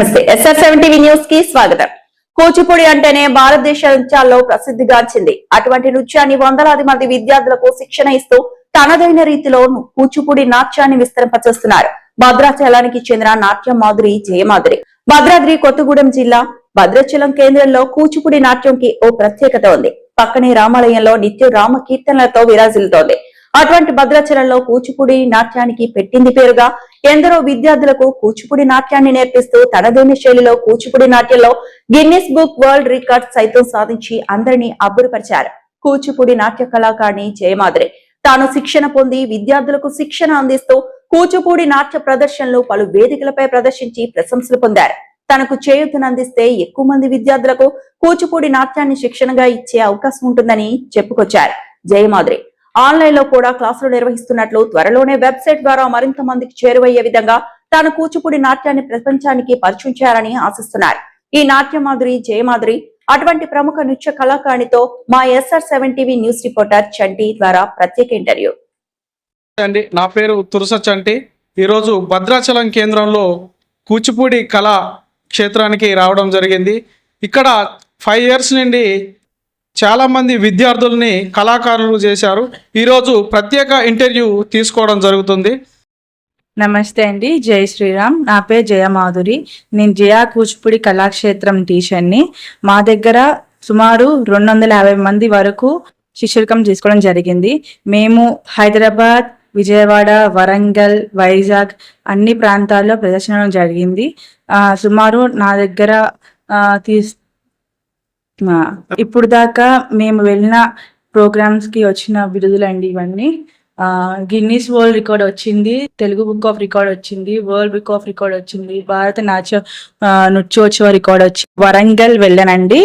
నమస్తే SR7 TV news కి స్వాగతం. కూచిపూడి అంటేనే భారతదేశ నృత్యాల్లో ప్రసిద్ధిగాంచింది. అటువంటి నృత్యాన్ని వందలాది మంది విద్యార్థులకు శిక్షణ ఇస్తూ తనదైన రీతిలో కూచిపూడి నాట్యాన్ని విస్తరింపచేస్తున్నారు. భద్రాచలానికి చెందిన నాట్య మాధురి జయమాధురి. భద్రాద్రి కొత్తగూడెం జిల్లా భద్రాచలం కేంద్రంలో కూచిపూడి నాట్యంకి ఓ ప్రత్యేకత ఉంది. పక్కనే రామాలయంలో నిత్య రామ కీర్తనలతో విరాజిల్లుతోంది. అటువంటి భద్రాచలంలో కూచిపూడి నాట్యానికి పెట్టింది పేరుగా ఎందరో విద్యార్థులకు కూచిపూడి నాట్యాన్ని నేర్పిస్తూ తనదైన శైలిలో కూచిపూడి నాట్యంలో గిన్నిస్ బుక్ వరల్డ్ రికార్డ్ సైతం సాధించి అందరినీ అబ్బురపరిచారు. కూచిపూడి నాట్య కళాకారిణి జయమాధురి తాను శిక్షణ పొంది విద్యార్థులకు శిక్షణ అందిస్తూ కూచిపూడి నాట్య ప్రదర్శనలు పలు వేదికలపై ప్రదర్శించి ప్రశంసలు పొందారు. తనకు చేయూతనందిస్తే ఎక్కువ మంది విద్యార్థులకు కూచిపూడి నాట్యాన్ని శిక్షణగా ఇచ్చే అవకాశం ఉంటుందని చెప్పుకొచ్చారు జయమాధురి. ఆన్లైన్ లో కూడా క్లాసులు నిర్వహిస్తున్నట్లు, త్వరలోనే వెబ్సైట్ ద్వారా మరింత మందికి చేరువయ్యే విధంగా తాను కూచిపూడి నాట్యాన్ని ప్రపంచానికి పరిచయం చేయాలని ఆశిస్తున్నారు. ఈ నాట్య మాధురి జయమాధురి అటువంటి ప్రముఖ నృత్య కళాకారిణితో మా SR7 టీవీ న్యూస్ రిపోర్టర్ చంటి ద్వారా ప్రత్యేక ఇంటర్వ్యూ. నా పేరు తురుస చంటి. ఈరోజు భద్రాచలం కేంద్రంలో కూచిపూడి కళా క్షేత్రానికి రావడం జరిగింది. ఇక్కడ 5 years నుండి చాలామంది విద్యార్థుల్ని కళాకారులు చేశారు. ఈరోజు ప్రత్యేక ఇంటర్వ్యూ తీసుకోవడం జరుగుతుంది. నమస్తే అండి, జై శ్రీరామ్. నా పేరు జయమాధురి. నేను జయా కూచిపూడి కళాక్షేత్రం టీచర్ని. మా దగ్గర సుమారు 250 మంది వరకు శిష్యరికం తీసుకోవడం జరిగింది. మేము హైదరాబాద్, విజయవాడ, వరంగల్, వైజాగ్ అన్ని ప్రాంతాల్లో ప్రదర్శన జరిగింది. సుమారు నా దగ్గర ఇప్పుడు దాకా మేము వెళ్ళిన ప్రోగ్రామ్స్కి వచ్చిన బిరుదులండి ఇవన్నీ. గిన్నీస్ వరల్డ్ రికార్డ్ వచ్చింది, తెలుగు బుక్ ఆఫ్ రికార్డ్ వచ్చింది, వరల్డ్ బుక్ ఆఫ్ రికార్డ్ వచ్చింది, భారత నృత్యోత్సవ రికార్డ్ వచ్చింది. వరంగల్ వెళ్ళానండి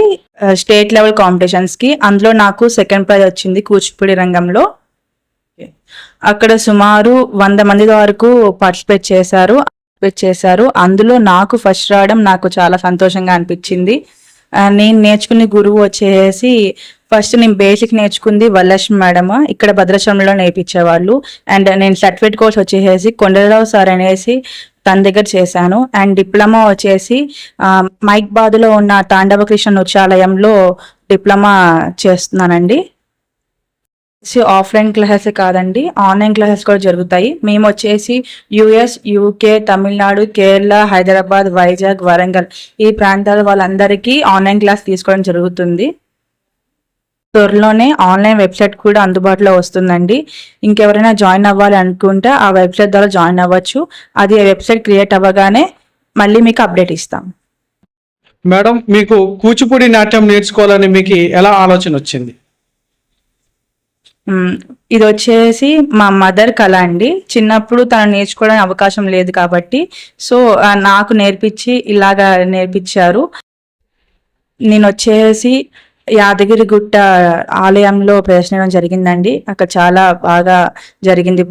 స్టేట్ లెవెల్ కాంపిటీషన్స్కి. అందులో నాకు 2nd ప్రైజ్ వచ్చింది కూచిపూడి రంగంలో. అక్కడ సుమారు 100 మంది వరకు పార్టిసిపేట్ చేశారు. అందులో నాకు ఫస్ట్ రావడం నాకు చాలా సంతోషంగా అనిపించింది. నేను నేర్చుకునే గురువు వచ్చేసి ఫస్ట్ నేను బేసిక్ నేర్చుకుంది వరలక్ష్మి మేడం, ఇక్కడ భద్రాచలంలో నేర్పించేవాళ్ళు. అండ్ నేను సర్టిఫికేట్ కోర్స్ వచ్చేసి కొండలరావు సార్ అనేసి తన దగ్గర చేశాను. అండ్ డిప్లొమా వచ్చేసి మైక్బాద్లో ఉన్న తాండవ కృష్ణ నృత్యాలయంలో డిప్లొమా చేస్తున్నానండి. ఆఫ్లైన్ క్లాసెస్ కాదండి, ఆన్లైన్ క్లాసెస్ కూడా జరుగుతాయి. మేము వచ్చేసి US, UK, తమిళనాడు, కేరళ, హైదరాబాద్, వైజాగ్, వరంగల్ ఈ ప్రాంతాల వాళ్ళందరికీ ఆన్లైన్ క్లాస్ తీసుకోవడం జరుగుతుంది. త్వరలోనే ఆన్లైన్ వెబ్సైట్ కూడా అందుబాటులో వస్తుందండి. ఇంకెవరైనా జాయిన్ అవ్వాలి అనుకుంటే ఆ వెబ్సైట్ ద్వారా జాయిన్ అవ్వచ్చు. అది వెబ్సైట్ క్రియేట్ అవ్వగానే మళ్ళీ మీకు అప్డేట్ ఇస్తాం. మేడం, మీకు కూచిపూడి నాట్యం నేర్చుకోవాలని మీకు ఎలా ఆలోచన వచ్చింది? ఇది వచ్చేసి మా మదర్ కళ అండి. చిన్నప్పుడు తను నేర్చుకోవడానికి అవకాశం లేదు కాబట్టి నాకు ఇలాగా నేర్పించారు. నేను వచ్చేసి యాదగిరిగుట్ట ఆలయంలో ప్రదర్శన జరిగిందండి. అక్కడ చాలా బాగా జరిగింది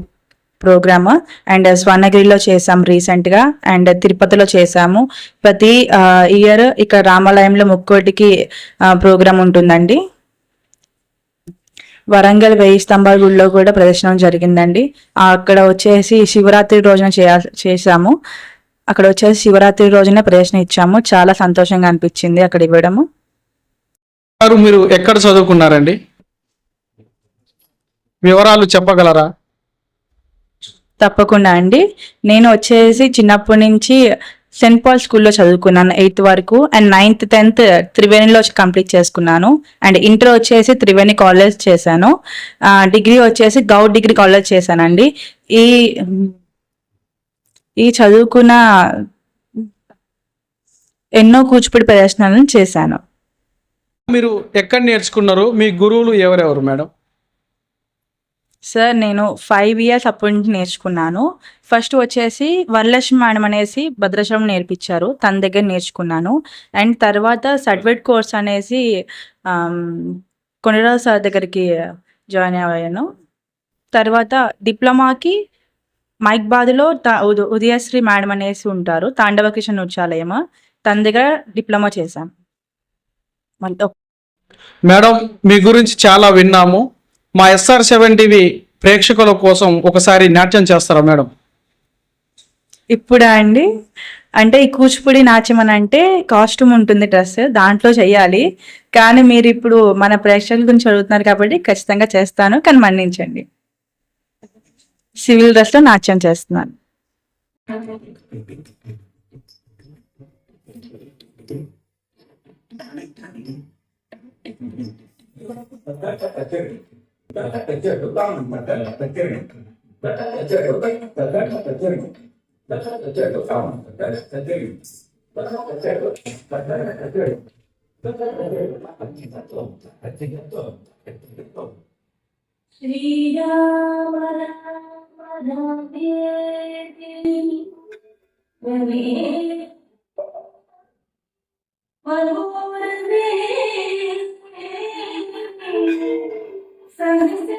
ప్రోగ్రామ్. అండ్ స్వర్ణగిరిలో చేసాము రీసెంట్గా, అండ్ తిరుపతిలో చేసాము. ప్రతి ఇయర్ ఇక్కడ రామాలయంలో ముక్కోటికి ప్రోగ్రామ్ ఉంటుందండి. వరంగల్ 1000 స్తంభాల గుడిలో కూడా ప్రదర్శన జరిగిందండి. అక్కడ వచ్చేసి శివరాత్రి రోజున చేసాము. అక్కడ వచ్చేసి శివరాత్రి రోజున ప్రదర్శన ఇచ్చాము. చాలా సంతోషంగా అనిపించింది అక్కడ ఇవ్వడము. మీరు ఎక్కడ చదువుకున్నారండి? వివరాలు చెప్పగలరా? తప్పకుండా అండి. నేను వచ్చేసి చిన్నప్పటి నుంచి సెయింట్ పాల్ స్కూల్లో చదువుకున్నాను 8th వరకు. అండ్ 9th 10th త్రివేణిలో కంప్లీట్ చేసుకున్నాను. అండ్ ఇంటర్ వచ్చేసి త్రివేణి కాలేజ్ చేశాను. డిగ్రీ వచ్చేసి గౌడ్ డిగ్రీ కాలేజ్ చేశానండి. ఈ చదువుకున్న ఎన్నో కూచిపూడి ప్రదర్శనలను చేశాను. మీరు ఎక్కడ నేర్చుకున్నారు? మీ గురువులు ఎవరెవరు మేడం? సార్, నేను 5 years అప్పటి నుంచి నేర్చుకున్నాను. ఫస్ట్ వచ్చేసి వరలక్ష్మి మేడం అనేసి భద్రాచలం నేర్పించారు, తన దగ్గర నేర్చుకున్నాను. అండ్ తర్వాత సర్టిఫికేట్ కోర్స్ అనేసి కొండరావు సార్ దగ్గరికి జాయిన్ అయ్యాను. తర్వాత డిప్లొమాకి మైక్బాద్లో ఉదయశ్రీ మేడం అనేసి ఉంటారు, తాండవ కృష్ణ నృత్యాలయం, తన దగ్గర డిప్లొమా చేశాను. మేడం, మీ గురించి చాలా విన్నాము. మా SR7 టీవీ ప్రేక్షకుల కోసం ఒకసారి నాట్యం చేస్తారా మేడం? ఇప్పుడా అండి? అంటే ఈ కూచిపూడి నాట్యం అని అంటే కాస్ట్యూమ్ ఉంటుంది, డ్రెస్ దాంట్లో చెయ్యాలి. కానీ మీరు ఇప్పుడు మన ప్రేక్షకుల గురించి అడుగుతున్నారు కాబట్టి ఖచ్చితంగా చేస్తాను, కానీ మన్నించండి. సివిల్ డ్రెస్ లో నాట్యం చేస్తున్నాను. శ్రీరామ రామ రామేతి వనే మనోరమే సహస్ర